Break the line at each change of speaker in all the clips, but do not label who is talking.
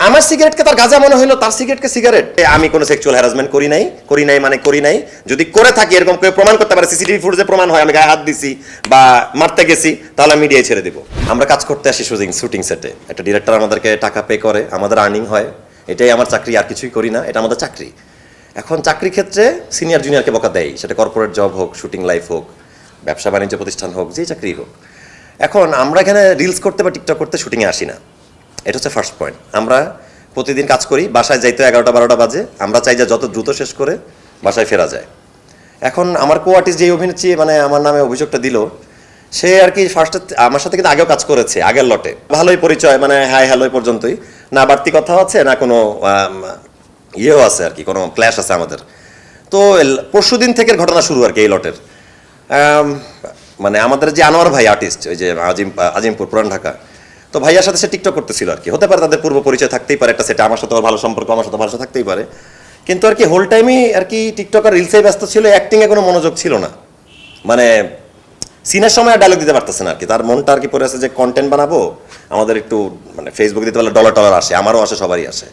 আমার সিগারেটকে তার গাঁজা মনে হইলো, তার সিগারেটকে সিগারেট। আমি কোনো সেক্সুয়াল হ্যারাসমেন্ট করি নাই। যদি করে থাকি, এরকম কেউ প্রমাণ করতে পারে, সিসিটিভি ফুটেজে প্রমাণ হয় আমি গায়ে হাত দিছি বা মারতে গেছি, তাহলে মিডিয়ায় ছেড়ে দিব। আমরা কাজ করতে আসি শুটিং সেটে, একটা ডিরেক্টর আমাদেরকে টাকা পে করে, আমাদের আর্নিং হয়, এটাই আমার চাকরি, আর কিছুই করি না, এটা আমাদের চাকরি। এখন চাকরির ক্ষেত্রে সিনিয়র জুনিয়রকে বকা দেয়, সেটা কর্পোরেট জব হোক, শুটিং লাইফ হোক, ব্যবসা বাণিজ্য প্রতিষ্ঠান হোক, যেই চাকরি হোক। এখন আমরা এখানে রিলস করতে বা টিকটক করতে শুটিংয়ে আসি না, এটা হচ্ছে ফার্স্ট পয়েন্ট। আমরা প্রতিদিন কাজ করি, বাসায় যাইতে 11টা-12টা বাজে, আমরা চাই যে যত দ্রুত শেষ করে বাসায় ফেরা যায়। এখন আমার কো আর্টিস্ট যেই অভিনেত্রী মানে আমার নামে অভিযোগটা দিল, সে আর কি ফার্স্টে আমার সাথে কিন্তু আগেও কাজ করেছে, আগের লটে, ভালোই পরিচয়, মানে হাই হ্যালো পর্যন্তই, না বাড়তি কথা আছে না কোনো ইয়েও আছে আর কি, কোনো ক্ল্যাশ আছে আমাদের। তো পরশুদিন থেকে ঘটনা শুরু আর কি এই লটের। মানে আমাদের যে আনোয়ার ভাই আর্টিস্ট, ওই যে আজিমপুর পুরান ঢাকা, তো ভাইয়ার সাথে সে টিকটক করতেছিল আর কি, হতে পারে তাদের পূর্ব পরিচয় থাকতেই পারে, একটা সেটা আমার সাথে ভালো সম্পর্ক, আমার সাথে ভালো থাকতেই পারে, কিন্তু আর কি হোল টাইমই আর কি টিকটক আর রিলসে ব্যস্ত ছিল, অ্যাক্টিংয়ে কোনো মনোযোগ ছিল না। মানে সিনের সময় ডায়লগ দিতে পারতেছে না আর কি, তার মনটা আর কি পড়ে আছে যে কন্টেন্ট বানাবো, আমাদের একটু মানে ফেসবুক দিতে পারলে ডলার আসে, আমারও আসে, সবারই আসে।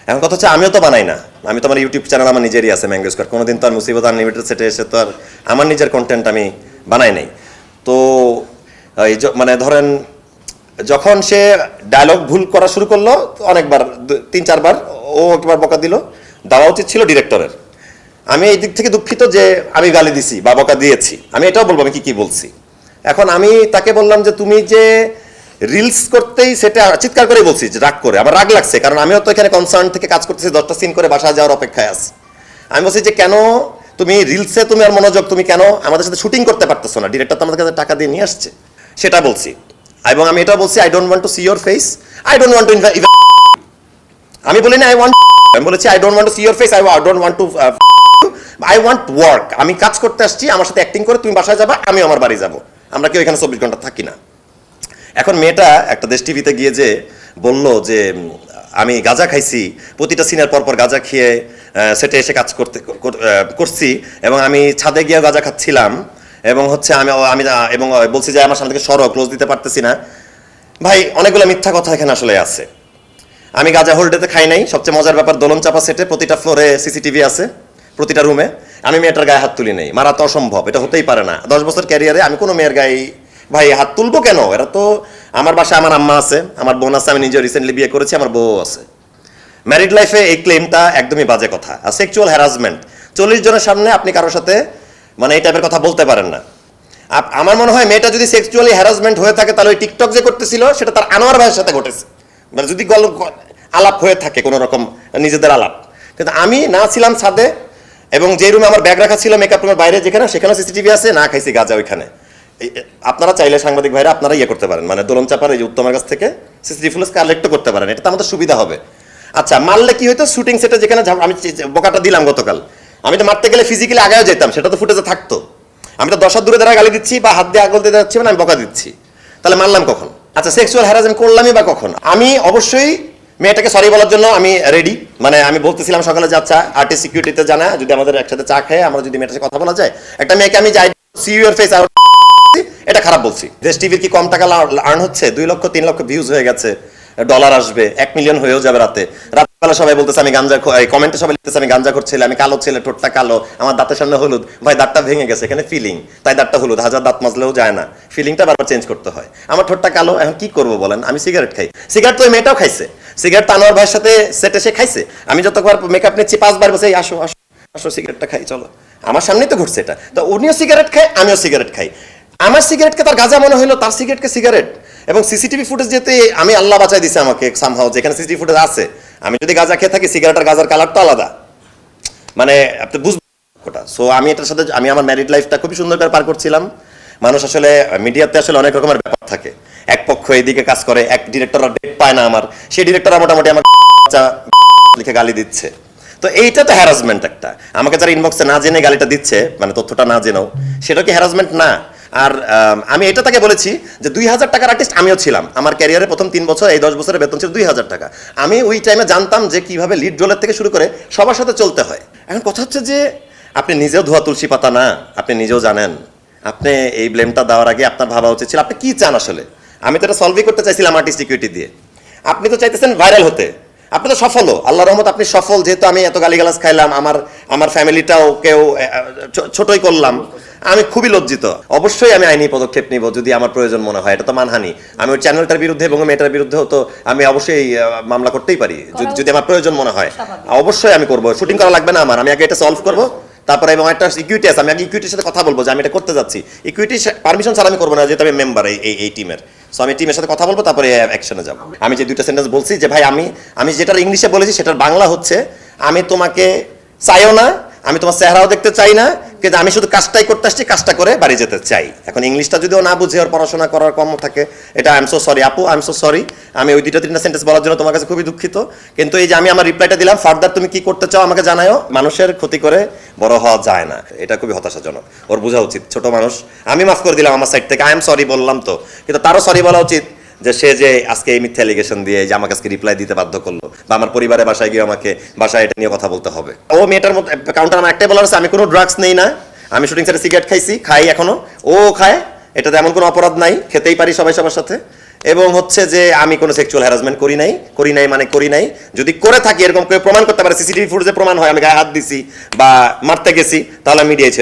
এখন কথা হচ্ছে আমিও তো বানাই না, আমি তো আমার ইউটিউব চ্যানেল আমার নিজেরই আছে, ম্যাঙ্গো স্কোয়ার, কোনোদিন তো আর মুসিবত আনলিমিটেড সেটে এসে তো আর আমার নিজের কন্টেন্ট আমি বানাই নাই। তো এই মানে ধরেন যখন সে ডায়লগ ভুল করা শুরু করলো, অনেকবার 3-4 বার ও একবার বকা দিল, দেওয়া উচিত ছিল ডিরেক্টরের। আমি এই দিক থেকে দুঃখিত যে আমি গালি দিছি বা বকা দিয়েছি, আমি এটাও বলবো আমি কি বলছি। এখন আমি তাকে বললাম যে তুমি যে রিলস করতেই সেটা চিৎকার করে বলছি, যে রাগ করে, আমার রাগ লাগছে, কারণ আমিও তো এখানে কনসার্ন থেকে কাজ করতেছি, 10টা সিন করে বাসায় যাওয়ার অপেক্ষায় আছি। আমি বলছি যে কেন তুমি রিলসে তুমি আর মনোযোগ, তুমি কেন আমাদের সাথে শুটিং করতে পারতেছো না, ডিরেক্টর তো আমাদের কাছে টাকা দিয়ে নিয়ে আসছে, সেটা বলছি। এবং আমি এটাও বলছি I don't want to see your face, I don't want to আমি বলিনি আই ওয়ান্ট, আমি বলেছি I don't want to see your face, I don't want to, I want work, আমি কাজ করতে আসছি, আমার সাথে অ্যাক্টিং করে তুমি বাসায় যাবা, আমি আমার বাড়ি যাব, আমরা কেউ এখানে 24 ঘন্টা থাকি না। এখন মেয়েটা একটা দেশ টিভিতে গিয়ে যে বলল যে আমি গাঁজা খাইছি, প্রতিটা সিনের পর গাঁজা খেয়ে সেটে এসে কাজ করছি, এবং আমি ছাদে গিয়ে গাঁজা খাচ্ছিলাম, এবং হচ্ছে আমি এবং বলছি যে আমার সামনে থেকে সরো, ক্লোজ দিতে পারতেছি না। ভাই অনেকগুলো মিথ্যা কথা এখানে আসলে আছে। আমি গাঁজা হোল্ডেতে খাই নাই। সবচেয়ে মজার ব্যাপার, দোলন চাপা সেটে প্রতিটা ফ্লোরে সিসিটিভি আছে, প্রতিটা রুমে। আমি মেয়েটার গায়ে হাত তুলি নাই, মারা তো অসম্ভব, এটা হতেই পারে না। 10 বছর ক্যারিয়ারে আমি কোনো মেয়ের গায়ে ভাই হাত তুলবো কেন? এরা তো আমার বাসায় আমার আম্মা আছে, আমার বোন আছে, আমি নিজে রিসেন্টলি বিয়ে করেছি, আমার বউ আছে। ম্যারিড লাইফে এই ক্লেমটা একদমই বাজে কথা। আর সেক্সুয়াল হ্যারাসমেন্ট 40 জনের সামনে আপনি কারোর সাথে মানে এই টাইপের কথা বলতে পারেন না। আমার মনে হয় মেয়েটা যদি সেক্সুয়ালি হ্যারাসমেন্ট হয়ে থাকে, তাহলে ওই টিকটক যে করতেছিল সেটা তার আনোয়ার ভাইয়ের সাথে ঘটেছে, মানে যদি আলাপ হয়ে থাকে কোনো রকম নিজেদের আলাপ। কিন্তু আমি না ছিলাম ছাদে, এবং যে রুমে আমার ব্যাগ রাখা ছিল মেকআপ রুমের বাইরে যেখানে, সেখানে সিসিটিভি আছে, না খাইছি গাঁজা ওইখানে। আপনারা চাইলে সাংবাদিক ভাইরা আপনারা ইয়ে করতে পারেন, মানে দোলন চাপার এই যে উত্তমের কাছ থেকে সিসিটিভি ফুটেজ কালেক্টও করতে পারেন, এটা তো আমাদের সুবিধা হবে। আচ্ছা মারলে কি হইতো, শুটিং সেটে যেখানে আমি বোকাটা দিলাম গতকাল, আমি তো মারতে গেলে ফিজিক্যালি আগেও যেতাম, সেটা তো ফুটেজে থাকতো। আমি তো 10 হাত দূরে দাঁড়া গালি দিচ্ছি বা হাত দিয়ে আগল দিয়ে যাচ্ছি, মানে আমি বকা দিচ্ছি, তাহলে মারলাম কখন? আচ্ছা সেক্সুয়াল হ্যারাসমেন্ট করলামই বা কখন? আমি অবশ্যই মেয়েটাকে সরি বলার জন্য আমি রেডি, মানে আমি বলতেছিলাম সকালে যে আচ্ছা আর্টিস্ট সিকিউরিটিতে জানা, যদি আমাদের একসাথে চা খেয়ে আমরা যদি মেয়েটার সাথে কথা বলা যায়, একটা মেয়েকে আমি যাই সি ইউর ফেস, এটা খারাপ বলছি। দেশ টিভির কি কম টাকা আর্ন হচ্ছে? 2 লক্ষ 3 লক্ষ ভিউজ হয়ে গেছে, ডলার আসবে, 1 মিলিয়ন হয়েও যাবে রাতবেলা সবাই বলতেছে আমি গাঞ্জা, কমেন্টে সবাই লিখতেছে আমি গাঞ্জা করছিলাম, আমি কালো ছেলে, ঠোঁটটা কালো, আমার দাঁতের সামনে হলুদ। ভাই দাঁতটা ভেঙে গেছে, এখানে ফিলিং, তাই দাঁতটা হলুদ, 1000 দাঁত মাজলেও যায় না, ফিলিংটা বারবার চেঞ্জ করতে হয়। আমার ঠোঁটটা কালো, এখন কি করবো বলেন? আমি সিগারেট খাই, সিগারেট তো ওই মেয়েটাও খাইছে, সিগারেট তো আনোয়ার ভাইয়ের সাথে সেটে সে খাইছে। আমি যতবার মেকআপ নিচ্ছি 5 বার বসে আসো আসো আসো সিগারেটটা খাই, চলো, আমার সামনেই তো ঘটছে এটা। তো উনিও সিগারেট খায়, আমিও সিগারেট খাই, আমার সিগারেটকে তার গাঁজা মনে হইলো, তার সিগারেটকে সিগারেট। এবং সিসিটিভি ফুটেজ যেতে আমি আল্লাহ বাঁচাই দিছে আমাকে সামহাও, যেখানে সিসিটিভি ফুটেজ আছে, আমি যদি গাঁজা খেয়ে থাকি, সিগারেট আর গাঁজার কালার তো আলাদা, মানে আপনি বুঝবেন ওটা। সো আমি এটার সাথে আমি আমার ম্যারিড লাইফটা খুবই সুন্দর করে পার করছিলাম। মানুষ আসলে মিডিয়াতে আসলে অনেক রকমের ব্যাপার থাকে, এক পক্ষ এদিকে কাজ করে, এক ডিরেক্টর ডেট পায় না আমার, সেই ডিরেক্টর মোটামুটি আমার লিখে গালি দিচ্ছে। তো এইটা তো হ্যারাসমেন্ট একটা, আমাকে যারা ইনবক্সে না জেনে গালিটা দিচ্ছে, মানে তথ্যটা না জেনেও, সেটা কি হ্যারাসমেন্ট না? আর আমি এটা তাকে বলেছি যে 2000 টাকার আর্টিস্ট আমিও ছিলাম, আমার ক্যারিয়ারে প্রথম 3 বছর, এই 10 বছরের বেতন ছিল 2000 টাকা। আমি ওই টাইমে জানতাম যে কিভাবে লিড রোলের থেকে শুরু করে সবার সাথে চলতে হয়। এখন কথা হচ্ছে যে আপনি নিজেও ধোয়া তুলসী পাতা না, আপনি নিজেও জানেন, আপনি এই ব্লেমটা দেওয়ার আগে আপনার ভাবা উচিত ছিল আপনি কি চান আসলে। আমি তো এটা সলভই করতে চাইছিলাম আর্টিস্ট সিকিউরিটি দিয়ে, আপনি তো চাইতেছেন ভাইরাল হতে। আপনি তো সফলও, আল্লাহর রহমত আপনি সফল, যেহেতু আমি এত গালিগালাজ খাইলাম, আমার ফ্যামিলিটাও কেউ ছোটই করলাম, আমি খুবই লজ্জিত। অবশ্যই আমি আইনি পদক্ষেপ নিব যদি আমার প্রয়োজন মনে হয়, এটা তো মানহানি। আমি ওই চ্যানেলটার বিরুদ্ধে এবং মেয়েটার বিরুদ্ধেও তো আমি অবশ্যই মামলা করতেই পারি যদি আমার প্রয়োজন মনে হয়। অবশ্যই আমি করবো, শুটিং করা লাগবে না আমার, আমি আগে এটা সলভ করবো, তারপরে এবং একটা ইকুইটি আছে, আমি আগে ইকুইটির সাথে কথা বলবো যে আমি এটা করতে যাচ্ছি। ইকুইটি পারমিশন ছাড়া আমি করবো না, যেহেতু আমি মেম্বার এই টিমের। সো আমি টিমের সাথে কথা বলবো, তারপরে অ্যাকশনে যাবো। আমি যে দুইটা সেন্টেন্স বলছি যে ভাই আমি যেটার ইংলিশে বলেছি সেটার বাংলা হচ্ছে, আমি তোমাকে চাইও না, আমি তোমার চেহারাও দেখতে চাই না, কিন্তু আমি শুধু কাজটাই করতে আসছি, কাজটা করে বাড়ি যেতে চাই। এখন ইংলিশটা যদিও না বুঝে ওর পড়াশোনা করার কম থাকে, এটা আই এম সো সরি আপু, আই এম সো সরি। আমি ওই দুইটা তিনটা সেন্টেন্স বলার জন্য তোমার কাছে খুবই দুঃখিত, কিন্তু এই যে আমি আমার রিপ্লাইটা দিলাম, ফার্দার তুমি কি করতে চাও আমাকে জানাও। মানুষের ক্ষতি করে বড় হওয়া যায় না, এটা খুবই হতাশাজনক। ওর বোঝা উচিত, ছোট মানুষ। আমি মাফ করে দিলাম আমার সাইড থেকে, আই এম সরি বললাম তো, কিন্তু তারও সরি বলা উচিত যে সে যে আজকে এই মিথ্যা এলিগেশন দিয়ে যে আমাকে আজকে রিপ্লাই দিতে বাধ্য করলো, বা আমার পরিবারের বাসায় গিয়ে আমাকে বাসায় এটা নিয়ে কথা বলতে হবে। ও মেয়েটার মধ্যে কাউন্টার আমার একটাই বলার আছে, আমি কোনো ড্রাগস নেই না, আমি শুটিং সেটে সিগারেট খাই এখনো, ও খায়, এটাতে এমন কোনো অপরাধ নাই, খেতেই পারি সবাই সবার সাথে। এবং হচ্ছে যে আমি কোনো সেক্সুয়াল হ্যারাসমেন্ট করি নাই। যদি করে থাকি, এরকম কেউ প্রমাণ করতে পারে, সিসিটিভি ফুটেজে প্রমাণ হয় আমি গায়ে হাত দিছি বা মারতে গেছি, তাহলে মিডিয়ায়